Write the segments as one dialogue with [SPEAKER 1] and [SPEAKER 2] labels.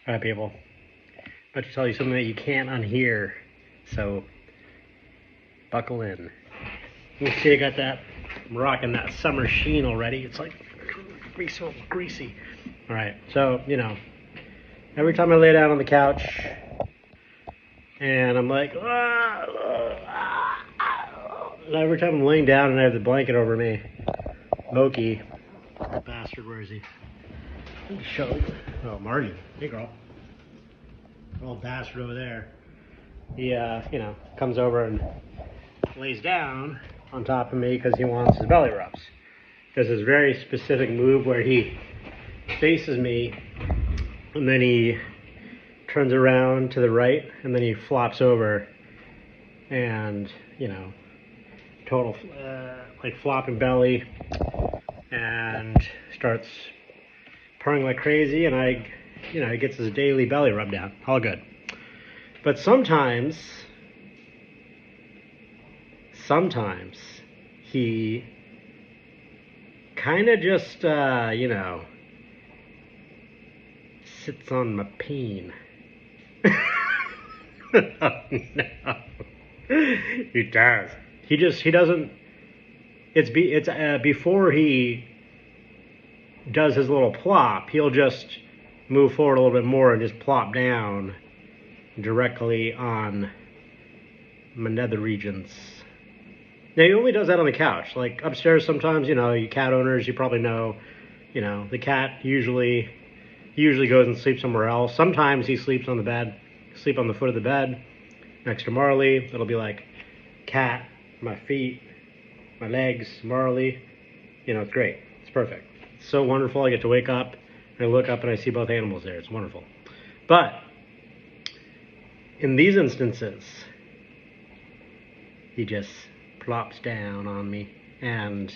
[SPEAKER 1] Alright, people. I'm about to tell you something that you can't unhear, so buckle in. You see I got that, I'm rocking that summer sheen already. It's like so greasy. Alright, so, every time I lay down on the couch and I'm like, and every time I'm laying down and I have the blanket over me, Moki, bastard, where is he? Let me show you. Oh, Marty. Hey, girl. Old bastard over there. He, comes over and lays down on top of me because he wants his belly rubs. Does this very specific move where he faces me and then he turns around to the right and then he flops over and, total, like flopping belly and starts purring like crazy, and he gets his daily belly rub down. All good. But sometimes he kind of just, sits on my peen. Oh, no. He does. He doesn't, before he does his little plop, he'll just move forward a little bit more and just plop down directly on my nether regions. Now, he only does that on the couch. Like upstairs sometimes, you cat owners, you probably know, the cat usually goes and sleeps somewhere else. Sometimes he sleeps on the bed, sleep on the foot of the bed next to Marley. It'll be like cat, my feet, my legs, Marley. It's great. It's perfect. It's so wonderful. I get to wake up and I look up and I see both animals there. It's wonderful. But in these instances, he just plops down on me. And,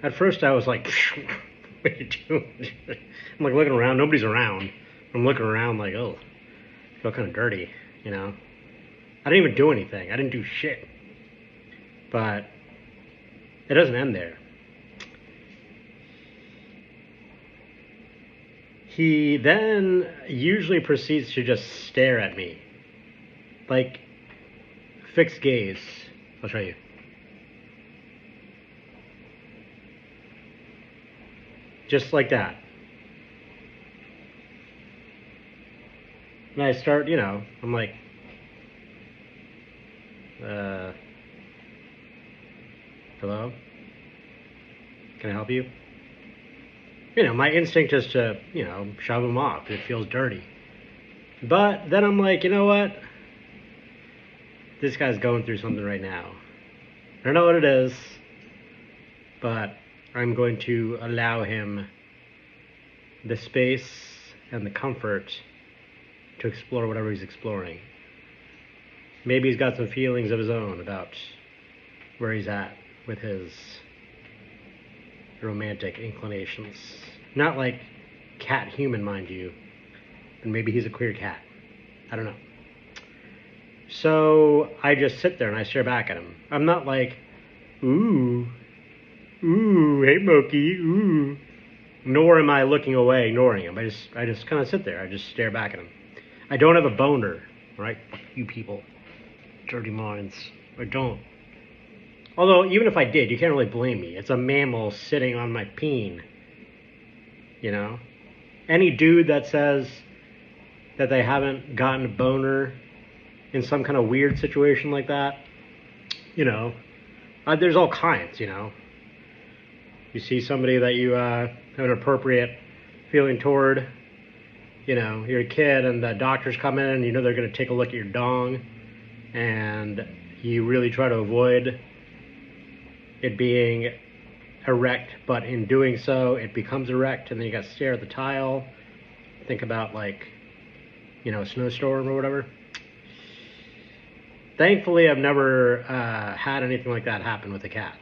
[SPEAKER 1] at first I was like, what are you doing? I'm like looking around. Nobody's around. I'm looking around like, oh, I feel kind of dirty, I didn't even do anything. I didn't do shit. But it doesn't end there. He then usually proceeds to just stare at me. Like, fixed gaze. I'll show you. Just like that. And I start, I'm like, hello? Can I help you? My instinct is to, shove him off. It feels dirty. But then I'm like, you know what? This guy's going through something right now. I don't know what it is, but I'm going to allow him the space and the comfort to explore whatever he's exploring. Maybe he's got some feelings of his own about where he's at with his romantic inclinations. Not like cat human, mind you. And maybe he's a queer cat. I don't know. So I just sit there and I stare back at him. I'm not like, ooh, hey Moki, ooh. Nor am I looking away, ignoring him. I just kind of sit there. I just stare back at him. I don't have a boner, right? You people, dirty minds. I don't. Although, even if I did, you can't really blame me. It's a mammal sitting on my peen. Any dude that says that they haven't gotten a boner in some kind of weird situation like that, there's all kinds, You see somebody that you have an appropriate feeling toward, you're a kid and the doctors come in and they're going to take a look at your dong and you really try to avoid it being erect, but in doing so it becomes erect and then you got to stare at the tile. Think about like, a snowstorm or whatever. Thankfully, I've never had anything like that happen with a cat.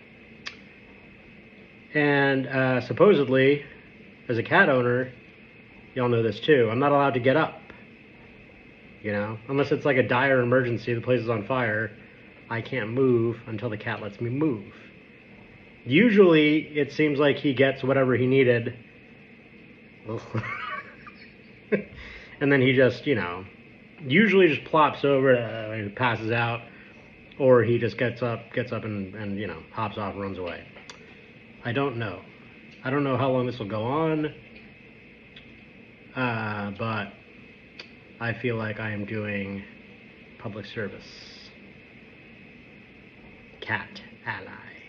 [SPEAKER 1] And supposedly, as a cat owner, y'all know this too, I'm not allowed to get up. Unless it's like a dire emergency, the place is on fire, I can't move until the cat lets me move. Usually, it seems like he gets whatever he needed And then he just, usually just plops over and passes out, or he just gets up and hops off and runs away. I don't know. I don't know how long this will go on, but I feel like I am doing public service. Cat ally.